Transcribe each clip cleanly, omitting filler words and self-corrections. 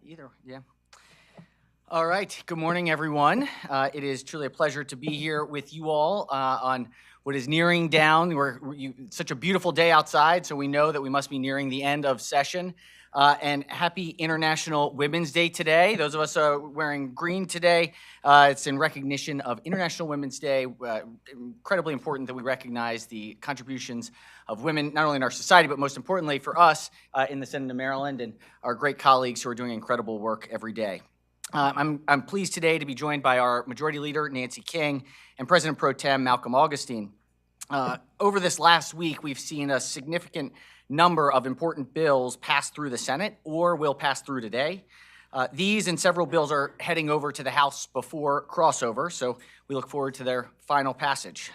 Either, yeah. All right, good morning, everyone. It is truly a pleasure to be here with you all on what is nearing down. It's such a beautiful day outside, so we know that we must be nearing the end of session. And happy International Women's Day today. Those of us wearing green today, it's in recognition of International Women's Day. Incredibly important that we recognize the contributions of women, not only in our society, but most importantly for us in the Senate of Maryland and our great colleagues who are doing incredible work every day. I'm pleased today to be joined by our Majority Leader, Nancy King, and President Pro Tem, Malcolm Augustine. Over this last week, we've seen a significant number of important bills pass through the Senate or will pass through today. These and several bills are heading over to the House before crossover, so we look forward to their final passage.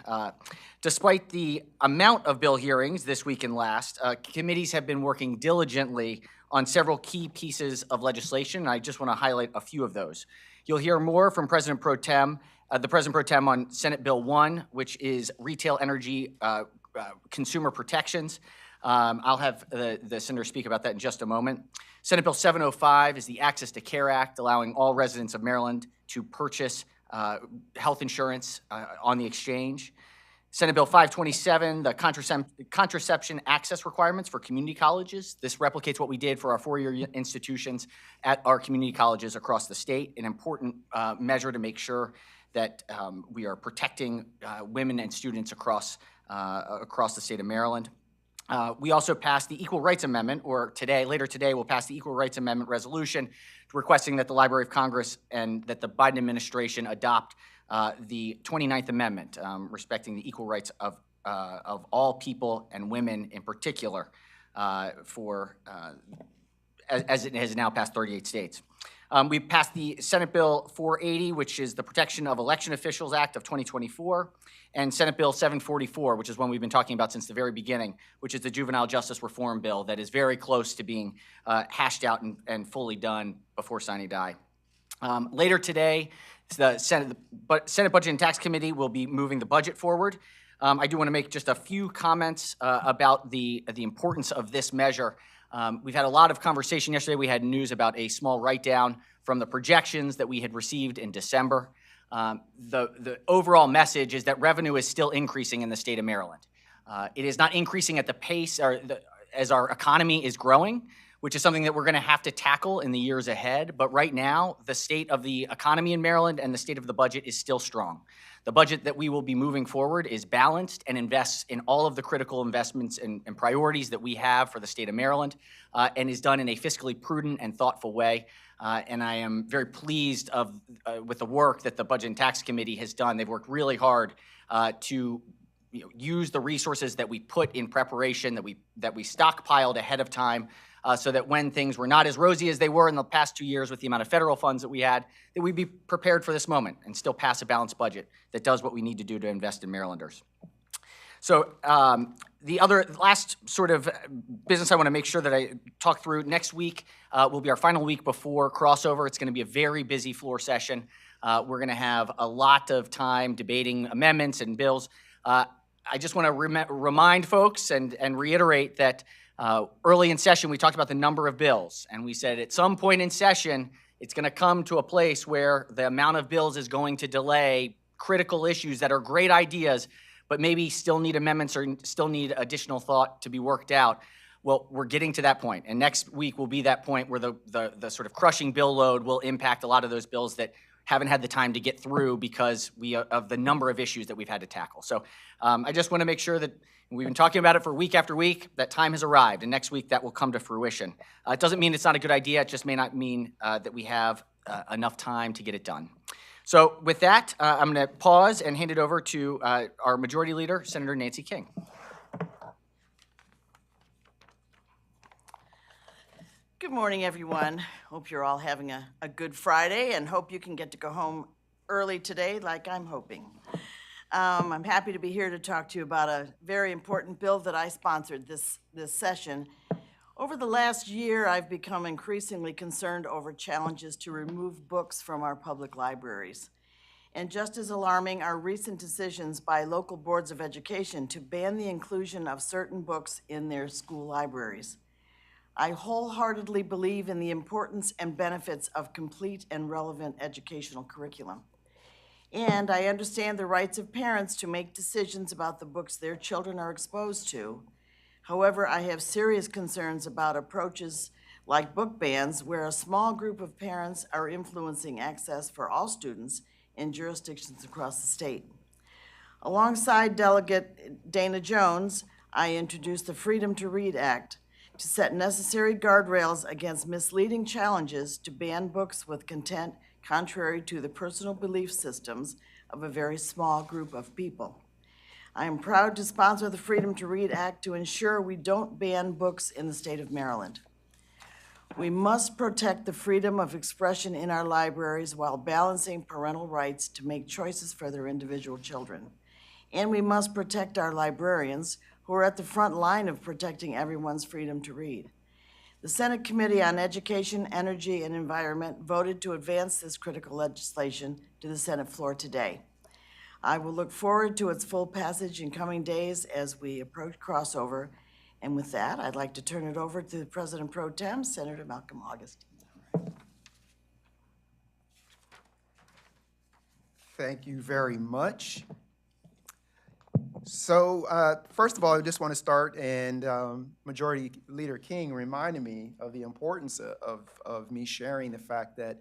Despite the amount of bill hearings this week and last, committees have been working diligently on several key pieces of legislation, and I just want to highlight a few of those. You'll hear more from President Pro Tem, the President Pro Tem on Senate Bill 1, which is retail energy consumer protections. I'll have the Senator speak about that in just a moment. Senate Bill 705 is the Access to Care Act, allowing all residents of Maryland to purchase health insurance on the exchange. Senate Bill 527, the contraception access requirements for community colleges. This replicates what we did for our four-year institutions at our community colleges across the state, an important measure to make sure that we are protecting women and students across the state of Maryland. We also passed the Equal Rights Amendment, or later today, we'll pass the Equal Rights Amendment resolution requesting that the Library of Congress and that the Biden administration adopt the 29th Amendment, respecting the equal rights of all people and women in particular, as it has now passed 38 states. We passed the Senate Bill 480, which is the Protection of Election Officials Act of 2024, and Senate Bill 744, which is one we've been talking about since the very beginning, which is the Juvenile Justice Reform Bill that is very close to being hashed out and fully done before sine die. Later today, the Senate Budget and Tax Committee will be moving the budget forward. I do want to make just a few comments about the importance of this measure. We've had a lot of conversation yesterday. We had news about a small write-down from the projections that we had received in December. The overall message is that revenue is still increasing in the state of Maryland. It is not increasing at the pace as our economy is growing, which is something that we're going to have to tackle in the years ahead. But right now, the state of the economy in Maryland and the state of the budget is still strong. The budget that we will be moving forward is balanced and invests in all of the critical investments and priorities that we have for the state of Maryland, and is done in a fiscally prudent and thoughtful way. And I am very pleased with the work that the Budget and Tax Committee has done. They've worked really hard to use the resources that we put in preparation, that we stockpiled ahead of time, so that when things were not as rosy as they were in the past 2 years with the amount of federal funds that we had, that we'd be prepared for this moment and still pass a balanced budget that does what we need to do to invest in Marylanders. So the last sort of business I want to make sure that I talk through, next week will be our final week before crossover. It's going to be a very busy floor session. We're going to have a lot of time debating amendments and bills. I just want to remind folks and reiterate that early in session, we talked about the number of bills, and we said at some point in session, it's going to come to a place where the amount of bills is going to delay critical issues that are great ideas, but maybe still need amendments or still need additional thought to be worked out. Well, we're getting to that point, and next week will be that point where the sort of crushing bill load will impact a lot of those bills that haven't had the time to get through because of the number of issues that we've had to tackle. So I just want to make sure that we've been talking about it for week after week. That time has arrived, and next week that will come to fruition. It doesn't mean it's not a good idea. It just may not mean that we have enough time to get it done. So with that, I'm going to pause and hand it over to our Majority Leader, Senator Nancy King. Good morning, everyone. Hope you're all having a good Friday, and hope you can get to go home early today like I'm hoping. I'm happy to be here to talk to you about a very important bill that I sponsored this session. Over the last year, I've become increasingly concerned over challenges to remove books from our public libraries. And just as alarming are recent decisions by local boards of education to ban the inclusion of certain books in their school libraries. I wholeheartedly believe in the importance and benefits of complete and relevant educational curriculum. And I understand the rights of parents to make decisions about the books their children are exposed to. However, I have serious concerns about approaches like book bans, where a small group of parents are influencing access for all students in jurisdictions across the state. Alongside Delegate Dana Jones, I introduced the Freedom to Read Act to set necessary guardrails against misleading challenges to ban books with content contrary to the personal belief systems of a very small group of people. I am proud to sponsor the Freedom to Read Act to ensure we don't ban books in the state of Maryland. We must protect the freedom of expression in our libraries while balancing parental rights to make choices for their individual children. And we must protect our librarians, who are at the front line of protecting everyone's freedom to read. The Senate Committee on Education, Energy, and Environment voted to advance this critical legislation to the Senate floor today. I will look forward to its full passage in coming days as we approach crossover. And with that, I'd like to turn it over to President Pro Tem, Senator Malcolm Augustine. Thank you very much. So first of all, I just want to start, and Majority Leader King reminded me of the importance of me sharing the fact that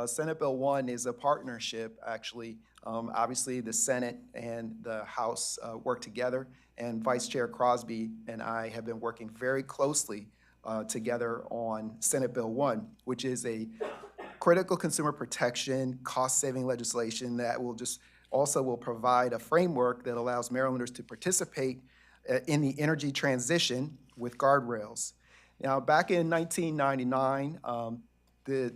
Senate Bill 1 is a partnership, actually. Obviously, the Senate and the House work together, and Vice Chair Crosby and I have been working very closely together on Senate Bill 1, which is a critical consumer protection, cost-saving legislation that will provide a framework that allows Marylanders to participate in the energy transition with guardrails. Now, back in 1999, the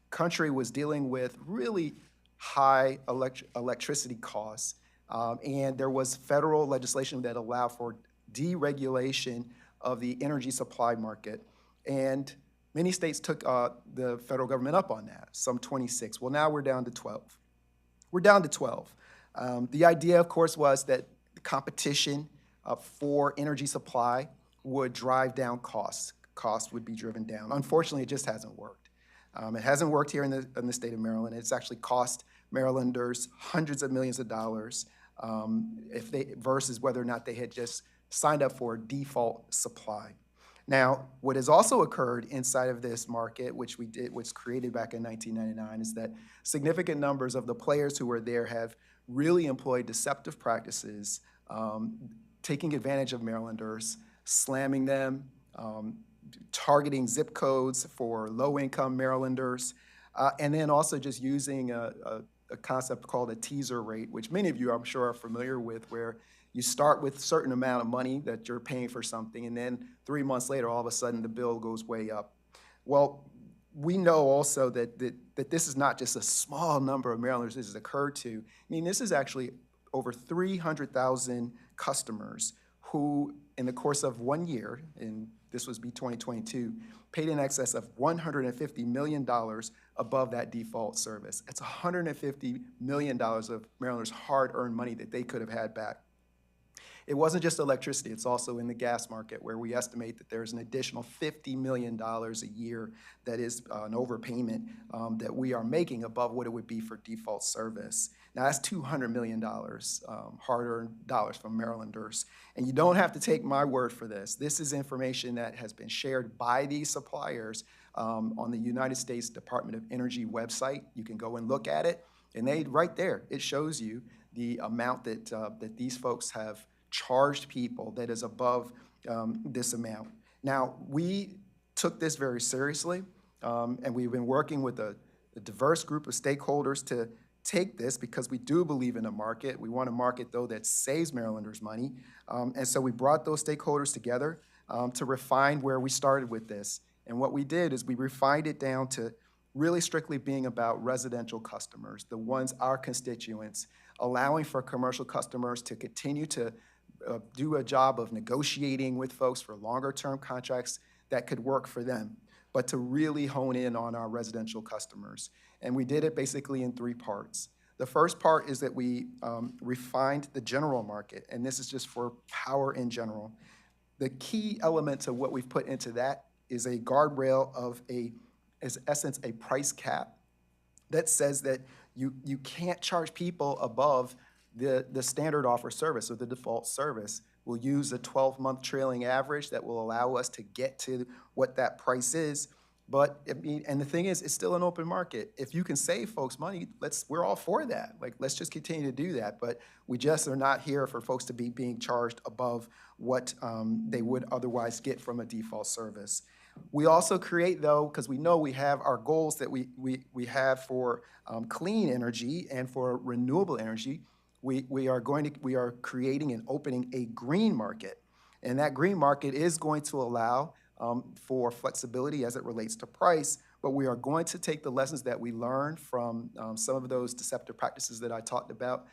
country was dealing with really high electricity costs, and there was federal legislation that allowed for deregulation of the energy supply market. And many states took the federal government up on that, some 26. Well, now we're down to 12. We're down to 12. The idea, of course, was that the competition for energy supply would drive down costs. Costs would be driven down. Unfortunately, it just hasn't worked. It hasn't worked here in the state of Maryland. It's actually cost Marylanders hundreds of millions of dollars versus whether or not they had just signed up for a default supply. Now, what has also occurred inside of this market, which was created back in 1999, is that significant numbers of the players who were there have really employed deceptive practices, taking advantage of Marylanders, slamming them, targeting zip codes for low-income Marylanders, and then also just using a concept called a teaser rate, which many of you, I'm sure, are familiar with, where you start with a certain amount of money that you're paying for something, and then 3 months later, all of a sudden, the bill goes way up. Well, we know also that this is not just a small number of Marylanders this has occurred to. I mean, this is actually over 300,000 customers who, in the course of 1 year, and this was 2022, paid in excess of $150 million above that default service. It's $150 million of Marylanders' hard-earned money that they could have had back. It wasn't just electricity, it's also in the gas market, where we estimate that there's an additional $50 million a year that is an overpayment that we are making above what it would be for default service. Now, that's $200 million hard-earned dollars from Marylanders. And you don't have to take my word for this. This is information that has been shared by these suppliers on the United States Department of Energy website. You can go and look at it, and right there, it shows you the amount that these folks have charged people that is above this amount. Now, we took this very seriously, and we've been working with a diverse group of stakeholders to take this, because we do believe in a market. We want a market, though, that saves Marylanders money. And so we brought those stakeholders together to refine where we started with this. And what we did is we refined it down to really strictly being about residential customers, the ones, our constituents, allowing for commercial customers to continue to do a job of negotiating with folks for longer-term contracts that could work for them, but to really hone in on our residential customers. And we did it basically in 3 parts. The first part is that we refined the general market, and this is just for power in general. The key element to what we've put into that is a guardrail of is essence a price cap that says that you can't charge people above the standard offer service or the default service. We'll use a 12-month trailing average that will allow us to get to what that price is. But and the thing is, it's still an open market. If you can save folks money, we're all for that. Like, let's just continue to do that. But we just are not here for folks to be being charged above what they would otherwise get from a default service. We also create, though, because we know we have our goals that we have for clean energy and for renewable energy. We are creating and opening a green market, and that green market is going to allow for flexibility as it relates to price, but we are going to take the lessons that we learned from some of those deceptive practices that I talked about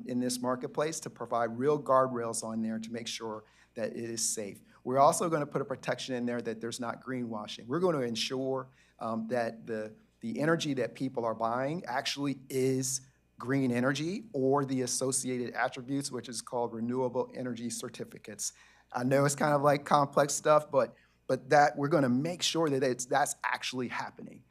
in this marketplace to provide real guardrails on there to make sure that it is safe. We're also going to put a protection in there that there's not greenwashing. We're going to ensure that the energy that people are buying actually is green energy or the associated attributes, which is called renewable energy certificates. I know it's kind of like complex stuff, but that we're going to make sure that that's actually happening.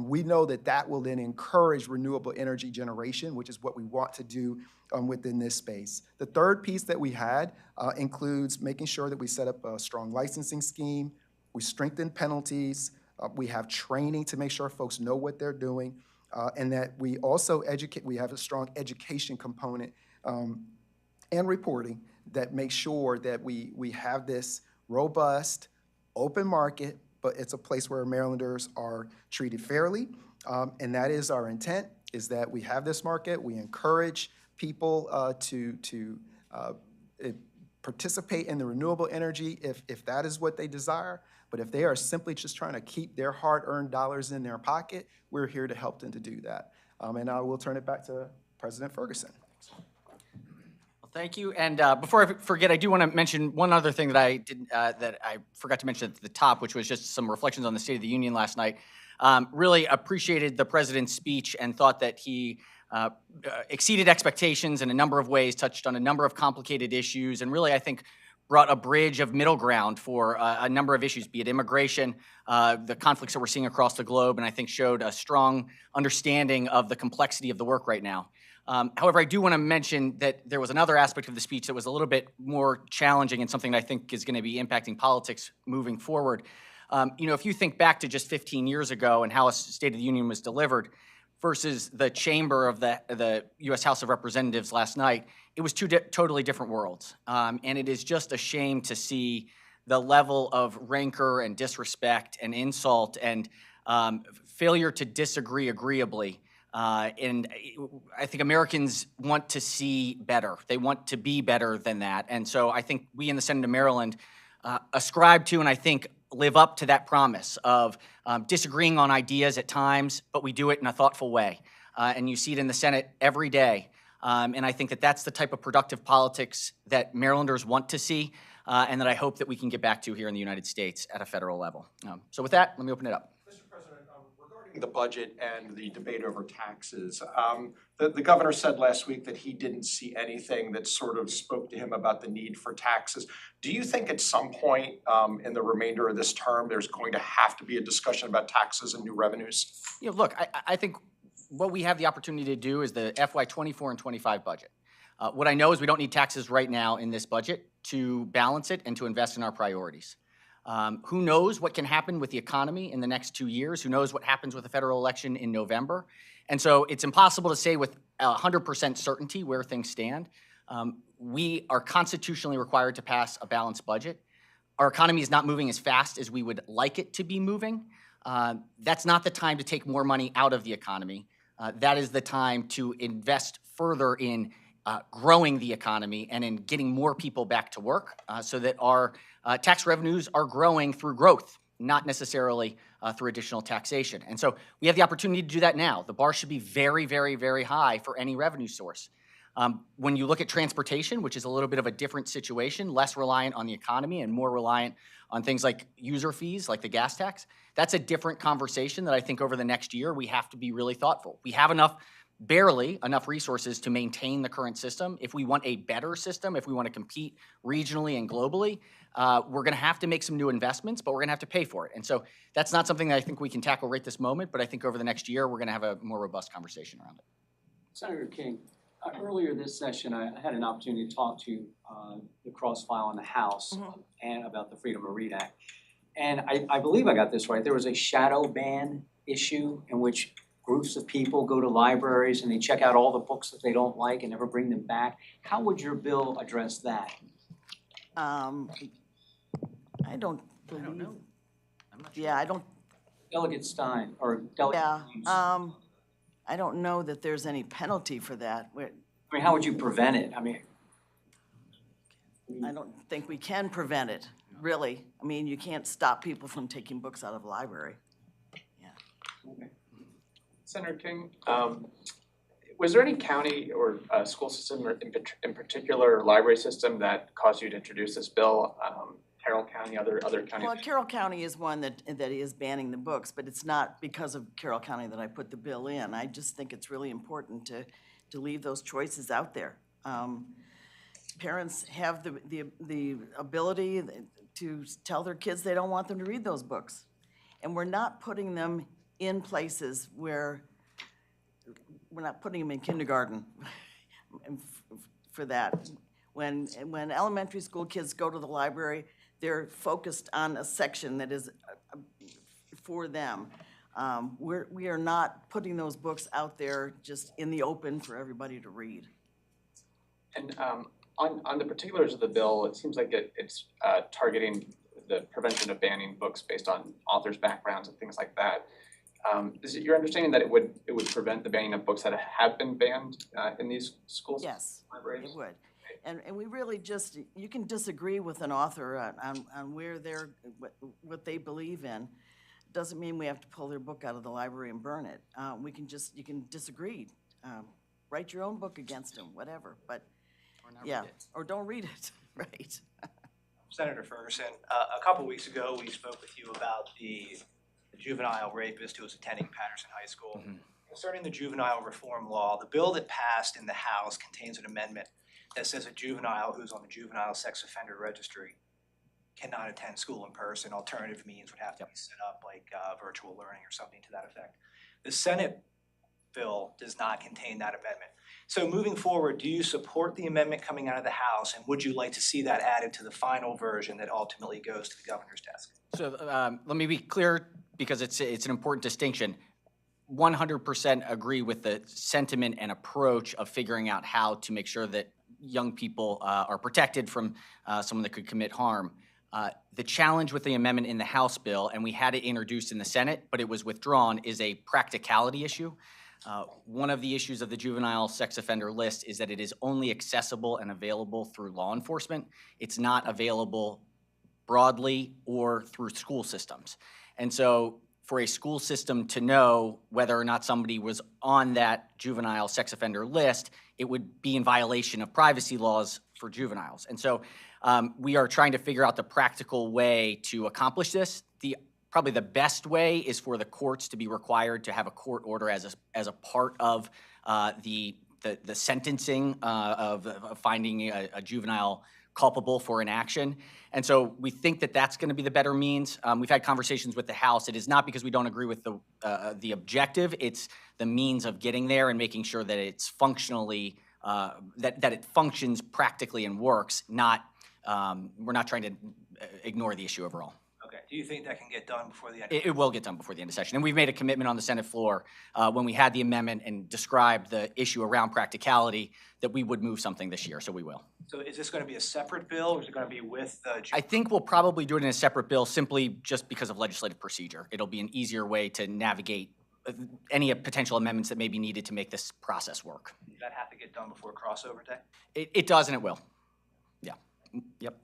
We know that will then encourage renewable energy generation, which is what we want to do within this space. The third piece that we had includes making sure that we set up a strong licensing scheme, we strengthen penalties, we have training to make sure folks know what they're doing, and that we also we have a strong education component and reporting that makes sure that we have this robust, open market, but it's a place where Marylanders are treated fairly. And that is our intent, is that we have this market, we encourage people to participate in the renewable energy if that is what they desire. But if they are simply just trying to keep their hard-earned dollars in their pocket, we're here to help them to do that. And I will turn it back to President Ferguson. Thank you. And before I forget, I do want to mention one other thing that I forgot to mention at the top, which was just some reflections on the State of the Union last night. Really appreciated the president's speech and thought that he exceeded expectations in a number of ways, touched on a number of complicated issues, and really, I think, brought a bridge of middle ground for a number of issues, be it immigration, the conflicts that we're seeing across the globe, and I think showed a strong understanding of the complexity of the work right now. However, I do want to mention that there was another aspect of the speech that was a little bit more challenging and something that I think is going to be impacting politics moving forward. If you think back to just 15 years ago and how a State of the Union was delivered versus the chamber of the U.S. House of Representatives last night, it was two totally different worlds. And it is just a shame to see the level of rancor and disrespect and insult and failure to disagree agreeably. And I think Americans want to see better. They want to be better than that. And so I think we in the Senate of Maryland ascribe to and I think live up to that promise of disagreeing on ideas at times, but we do it in a thoughtful way. And you see it in the Senate every day. And I think that that's the type of productive politics that Marylanders want to see and that I hope that we can get back to here in the United States at a federal level. So with that, let me open it up. Mr. President, regarding the budget and the debate over taxes, the governor said last week that he didn't see anything that sort of spoke to him about the need for taxes. Do you think at some point in the remainder of this term there's going to have to be a discussion about taxes and new revenues? Look, I think what we have the opportunity to do is the FY 24 and 25 budget. What I know is we don't need taxes right now in this budget to balance it and to invest in our priorities. Who knows what can happen with the economy in the next 2 years? Who knows what happens with the federal election in November? And so it's impossible to say with 100% certainty where things stand. We are constitutionally required to pass a balanced budget. Our economy is not moving as fast as we would like it to be moving. That's not the time to take more money out of the economy. That is the time to invest further in growing the economy and in getting more people back to work so that our tax revenues are growing through growth, not necessarily through additional taxation. And so we have the opportunity to do that now. The bar should be very, very, very high for any revenue source. When you look at transportation, which is a little bit of a different situation, less reliant on the economy and more reliant on things like user fees, like the gas tax, that's a different conversation that I think over the next year we have to be really thoughtful. We have enough barely enough resources to maintain the current system. If we want a better system, if we want to compete regionally and globally, we're going to have to make some new investments, but we're going to have to pay for it. And so that's not something that I think we can tackle right this moment, but I think over the next year, we're going to have a more robust conversation around it. Senator King, earlier this session, I had an opportunity to talk to the cross-file in the House and about the Freedom of Read Act. And I believe I got this right. There was a shadow ban issue in which groups of people go to libraries and they check out all the books that they don't like and never bring them back. How would your bill address that? I don't believe. know. I'm not sure. Yeah, I don't, Delegate Stein, or Delegate yeah, James, I don't know that there's any penalty for that. I mean, how would you prevent it? I mean, I don't think we can prevent it, really. I mean, you can't stop people from taking books out of the library. Senator King, was there any county or school system, or in particular library system, that caused you to introduce this bill? Carroll County, other counties? Well, Carroll County is one that is banning the books, but it's not because of Carroll County that I put the bill in. I just think it's really important to leave those choices out there. Parents have the ability to tell their kids they don't want them to read those books. And we're not putting them in places where, we're not putting them in kindergarten for that. When elementary school kids go to the library, they're focused on a section that is for them. We are not putting those books out there just in the open for everybody to read. And on the particulars of the bill, it seems like it's targeting the prevention of banning books based on authors' backgrounds and things like that. Is it your understanding that it would prevent the banning of books that have been banned in these schools? Yes, libraries? it would. And we really just, you can disagree with an author on where they're, what they believe in. Doesn't mean we have to pull their book out of the library and burn it. You can disagree. Write your own book against them, whatever, but, yeah, or don't read it, right? Senator Ferguson, a couple weeks ago, we spoke with you about the juvenile rapist who was attending Patterson High School. Concerning the juvenile reform law, the bill that passed in the House contains an amendment that says a juvenile who's on the juvenile sex offender registry cannot attend school in person. Alternative means would have to be set up, like virtual learning or something to that effect. The Senate bill does not contain that amendment. So moving forward, do you support the amendment coming out of the House, and would you like to see that added to the final version that ultimately goes to the governor's desk? So let me be clear, because it's an important distinction. 100% agree with the sentiment and approach of figuring out how to make sure that young people are protected from someone that could commit harm. The challenge with the amendment in the House bill, and we had it introduced in the Senate, but it was withdrawn, is a practicality issue. One of the issues of the juvenile sex offender list is that it is only accessible and available through law enforcement. It's not available broadly or through school systems. And so for a school system to know whether or not somebody was on that juvenile sex offender list, it would be in violation of privacy laws for juveniles. And so we are trying to figure out the practical way to accomplish this. Probably the best way is for the courts to be required to have a court order as a part of the sentencing of finding a juvenile culpable for an action. And so we think that that's going to be the better means. We've had conversations with the House. It is not because we don't agree with the objective. It's the means of getting there and making sure that it's functionally, that it functions practically and works. We're not trying to ignore the issue overall. Okay, do you think that can get done before the end? It will get done before the end of session. And we've made a commitment on the Senate floor when we had the amendment and described the issue around practicality that we would move something this year, so we will. So is this going to be a separate bill, or is it going to be with the? I think we'll probably do it in a separate bill simply just because of legislative procedure. It'll be an easier way to navigate any potential amendments that may be needed to make this process work. Does that have to get done before crossover day? It does and it will. Yeah. Yep.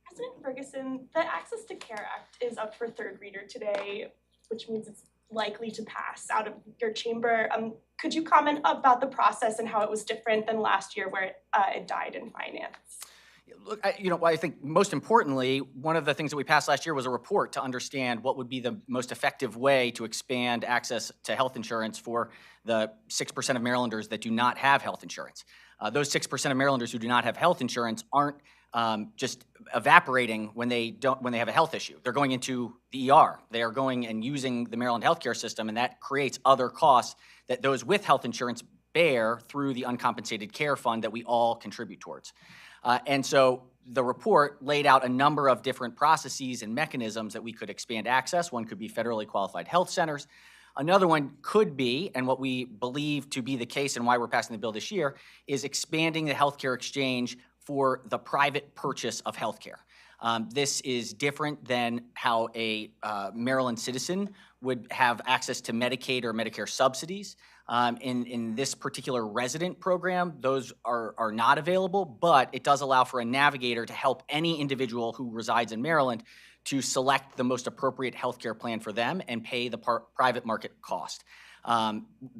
President Ferguson, the Access to Care Act is up for third reader today, which means it's likely to pass out of your chamber. Could you comment about the process and how it was different than last year where it died in finance? Look, I think most importantly, one of the things that we passed last year was a report to understand what would be the most effective way to expand access to health insurance for the 6% of Marylanders that do not have health insurance. Those 6% of Marylanders who do not have health insurance aren't just evaporating when they have a health issue. They're going into the ER. They are going and using the Maryland healthcare system, and that creates other costs that those with health insurance bear through the uncompensated care fund that we all contribute towards. And so the report laid out a number of different processes and mechanisms that we could expand access. One could be federally qualified health centers. Another one could be, and what we believe to be the case and why we're passing the bill this year, is expanding the healthcare exchange for the private purchase of healthcare. This is different than how a Maryland citizen would have access to Medicaid or Medicare subsidies. In this particular resident program, those are not available, but it does allow for a navigator to help any individual who resides in Maryland to select the most appropriate healthcare plan for them and pay the private market cost.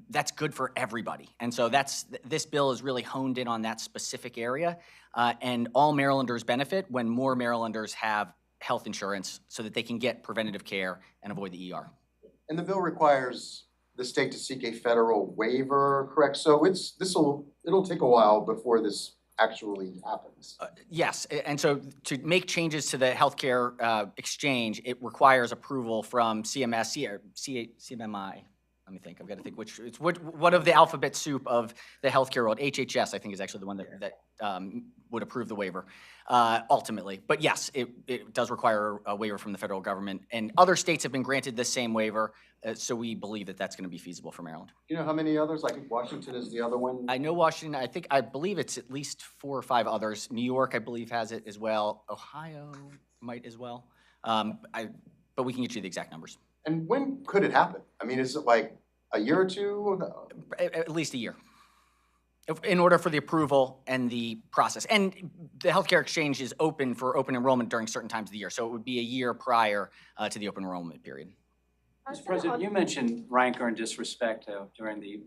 That's good for everybody. And so this bill is really honed in on that specific area. And all Marylanders benefit when more Marylanders have health insurance so that they can get preventative care and avoid the ER. And the bill requires the state to seek a federal waiver, correct? So it'll take a while before this actually happens. Yes, and so to make changes to the healthcare exchange, it requires approval from CMS, CMMI. Let me think. I've got to think it's what of the alphabet soup of the healthcare world. HHS, I think, is actually the one that would approve the waiver ultimately. But yes, it does require a waiver from the federal government, and other states have been granted the same waiver. So we believe that that's going to be feasible for Maryland. Do you know how many others? Like Washington is the other one? I know Washington. I believe it's at least 4 or 5 others. New York, I believe, has it as well. Ohio might as well. But we can get you the exact numbers. And when could it happen? I mean, is it like a year or two? At least a year. In order for the approval and the process. And the healthcare exchange is open for open enrollment during certain times of the year. So it would be a year prior to the open enrollment period. Mr. President, you mentioned rancor and disrespect during the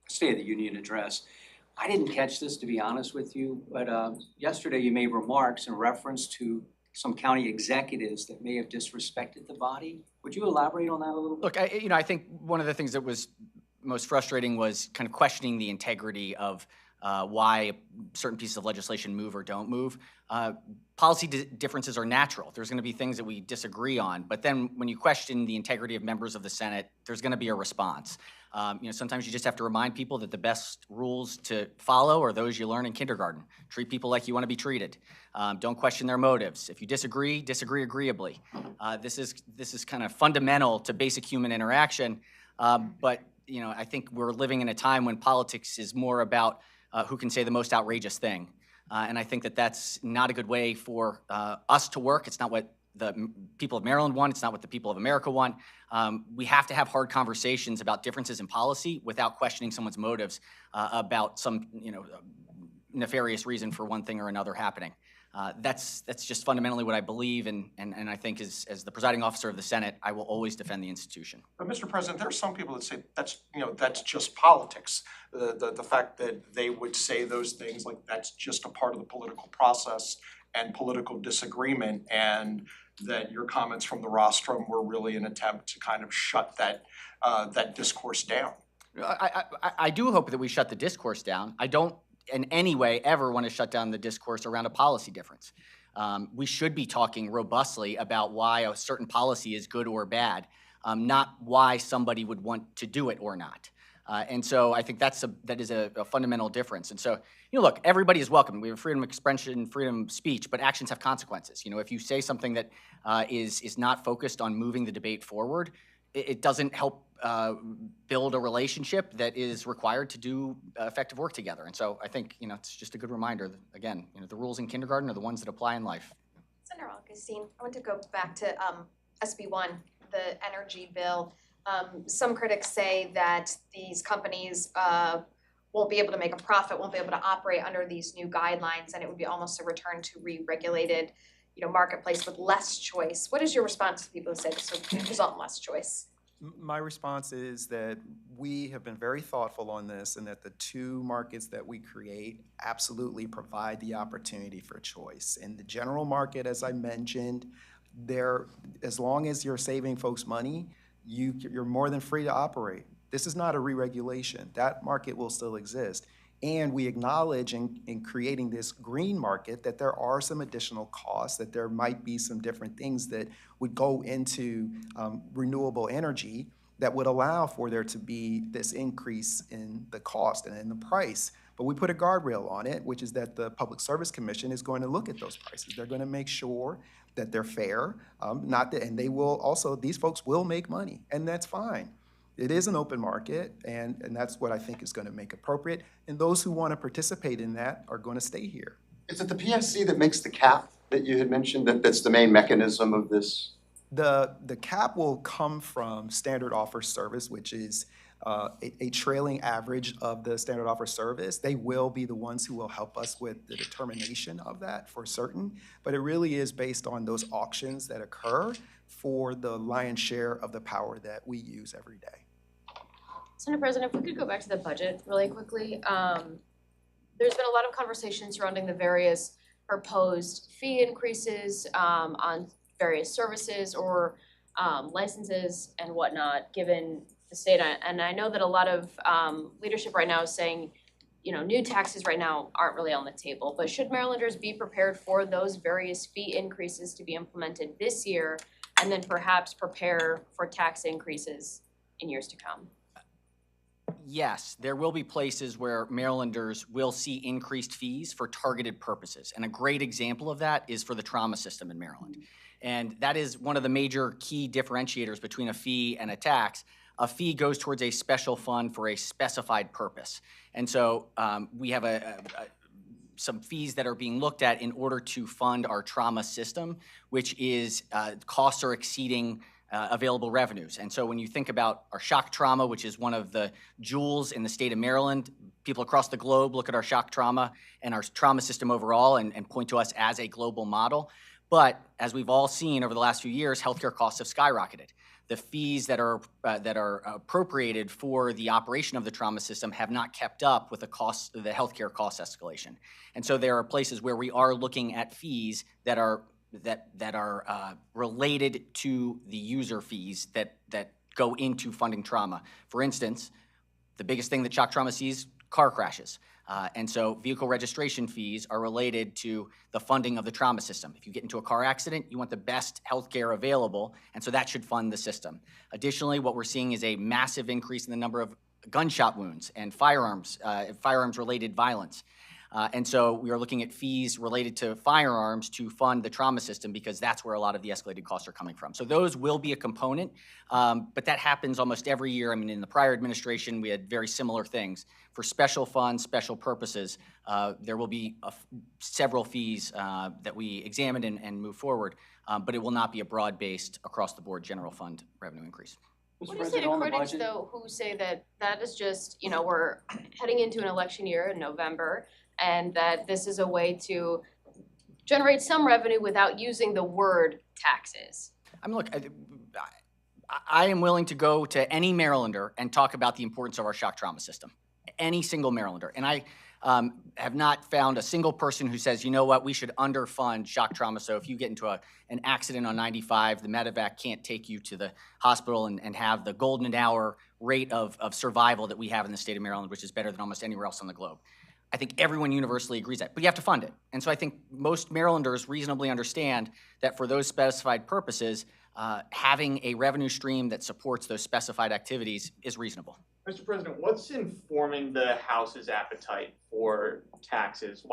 State of the Union address. I didn't catch this, to be honest with you, but yesterday you made remarks in reference to some county executives that may have disrespected the body. Would you elaborate on that a little bit? Look, I think one of the things that was most frustrating was kind of questioning the integrity of why certain pieces of legislation move or don't move. Policy differences are natural. There's going to be things that we disagree on, but then when you question the integrity of members of the Senate, there's going to be a response. Sometimes you just have to remind people that the best rules to follow are those you learn in kindergarten. Treat people like you want to be treated. Don't question their motives. If you disagree agreeably. This is kind of fundamental to basic human interaction, but I think we're living in a time when politics is more about who can say the most outrageous thing. And I think that that's not a good way for us to work. It's not what the people of Maryland want. It's not what the people of America want. We have to have hard conversations about differences in policy without questioning someone's motives about some nefarious reason for one thing or another happening. That's just fundamentally what I believe, and I think as the presiding officer of the Senate, I will always defend the institution. But Mr. President, there are some people that say that's just politics. The fact that they would say those things, like that's just a part of the political process and political disagreement, and that your comments from the rostrum were really an attempt to kind of shut that discourse down. I do hope that we shut the discourse down. I don't in any way ever want to shut down the discourse around a policy difference. We should be talking robustly about why a certain policy is good or bad, not why somebody would want to do it or not. And so I think that is a fundamental difference. And so, look, everybody is welcome. We have freedom of expression, freedom of speech, but actions have consequences. If you say something that is not focused on moving the debate forward, it doesn't help build a relationship that is required to do effective work together. And so I think, it's just a good reminder that, again, the rules in kindergarten are the ones that apply in life. Senator Augustine, I want to go back to SB 1, the energy bill. Some critics say that these companies won't be able to make a profit, won't be able to operate under these new guidelines, and it would be almost a return to re-regulated, marketplace with less choice. What is your response to people who say this would result in less choice? My response is that we have been very thoughtful on this and that the two markets that we create absolutely provide the opportunity for choice. In the general market, as I mentioned, as long as you're saving folks money, you're more than free to operate. This is not a re-regulation. That market will still exist. And we acknowledge in creating this green market that there are some additional costs, that there might be some different things that would go into renewable energy that would allow for there to be this increase in the cost and in the price. But we put a guardrail on it, which is that the Public Service Commission is going to look at those prices. They're going to make sure that they're fair, and they will also, these folks will make money, and that's fine. It is an open market, and that's what I think is going to make appropriate. And those who want to participate in that are going to stay here. Is it the PSC that makes the cap that you had mentioned, that's the main mechanism of this? The cap will come from standard offer service, which is a trailing average of the standard offer service. They will be the ones who will help us with the determination of that for certain, but it really is based on those auctions that occur for the lion's share of the power that we use every day. Senate President, if we could go back to the budget really quickly. There's been a lot of conversation surrounding the various proposed fee increases on various services or licenses and whatnot, given the state. And I know that a lot of leadership right now is saying, you know, new taxes right now aren't really on the table. But should Marylanders be prepared for those various fee increases to be implemented this year and then perhaps prepare for tax increases in years to come? Yes, there will be places where Marylanders will see increased fees for targeted purposes. And a great example of that is for the trauma system in Maryland. And that is one of the major key differentiators between a fee and a tax. A fee goes towards a special fund for a specified purpose. And so we have some fees that are being looked at in order to fund our trauma system, which is costs are exceeding available revenues. And so when you think about our shock trauma, which is one of the jewels in the state of Maryland, people across the globe look at our shock trauma and our trauma system overall and point to us as a global model. But as we've all seen over the last few years, healthcare costs have skyrocketed. The fees that are appropriated for the operation of the trauma system have not kept up with the healthcare cost escalation. And so there are places where we are looking at fees that are related to the user fees that go into funding trauma. For instance, the biggest thing that shock trauma sees, car crashes. And so vehicle registration fees are related to the funding of the trauma system. If you get into a car accident, you want the best health care available, and so that should fund the system. Additionally, what we're seeing is a massive increase in the number of gunshot wounds and firearms-related violence. And so we are looking at fees related to firearms to fund the trauma system because that's where a lot of the escalated costs are coming from. So those will be a component, but that happens almost every year. I mean, in the prior administration, we had very similar things. For special funds, special purposes, there will be several fees that we examine and move forward, but it will not be a broad-based, across-the-board general fund revenue increase. What do you say to critics, though, who say that that is just, you know, we're heading into an election year in November, and that this is a way to generate some revenue without using the word taxes? I mean, look, I am willing to go to any Marylander and talk about the importance of our shock trauma system, any single Marylander. And I have not found a single person who says, you know what, we should underfund shock trauma. So if you get into an accident on 95, the medevac can't take you to the hospital and have the golden hour rate of survival that we have in the state of Maryland, which is better than almost anywhere else on the globe. I think everyone universally agrees that, but you have to fund it. And so I think most Marylanders reasonably understand that for those specified purposes, having a revenue stream that supports those specified activities is reasonable. Mr. President, what's informing the House's appetite for taxes?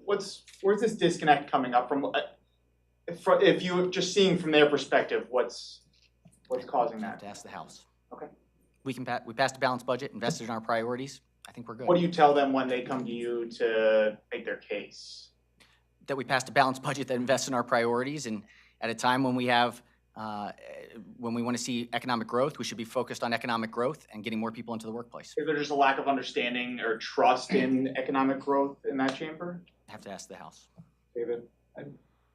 Where's this disconnect coming up from? If you're just seeing from their perspective, what's causing that? You have to ask the House. Okay. We passed a balanced budget, invested in our priorities. I think we're good. What do you tell them when they come to you to make their case? That we passed a balanced budget that invests in our priorities, and at a time when we have, when we want to see economic growth, we should be focused on economic growth and getting more people into the workplace. Is there just a lack of understanding or trust in economic growth in that chamber? I have to ask the House. David?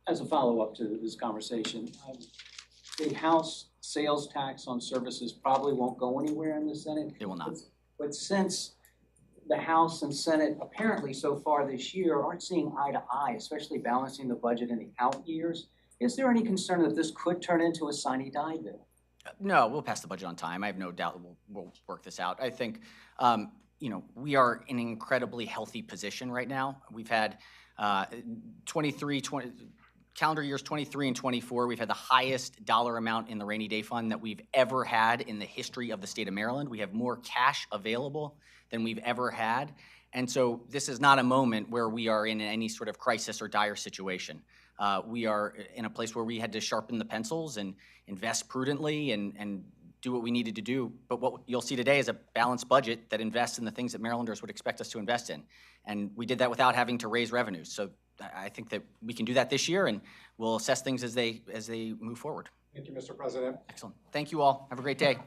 As a follow-up to this conversation, the House sales tax on services probably won't go anywhere in the Senate. It will not. But since the House and Senate apparently so far this year aren't seeing eye to eye, especially balancing the budget in the out years, is there any concern that this could turn into a sine die bill? No, we'll pass the budget on time. I have no doubt that we'll work this out. I think, we are in an incredibly healthy position right now. We've had calendar years 23 and 24, we've had the highest dollar amount in the rainy day fund that we've ever had in the history of the state of Maryland. We have more cash available than we've ever had. And so this is not a moment where we are in any sort of crisis or dire situation. We are in a place where we had to sharpen the pencils and invest prudently and do what we needed to do. But what you'll see today is a balanced budget that invests in the things that Marylanders would expect us to invest in. And we did that without having to raise revenues. So I think that we can do that this year, and we'll assess things as they move forward. Thank you, Mr. President. Excellent. Thank you all. Have a great day.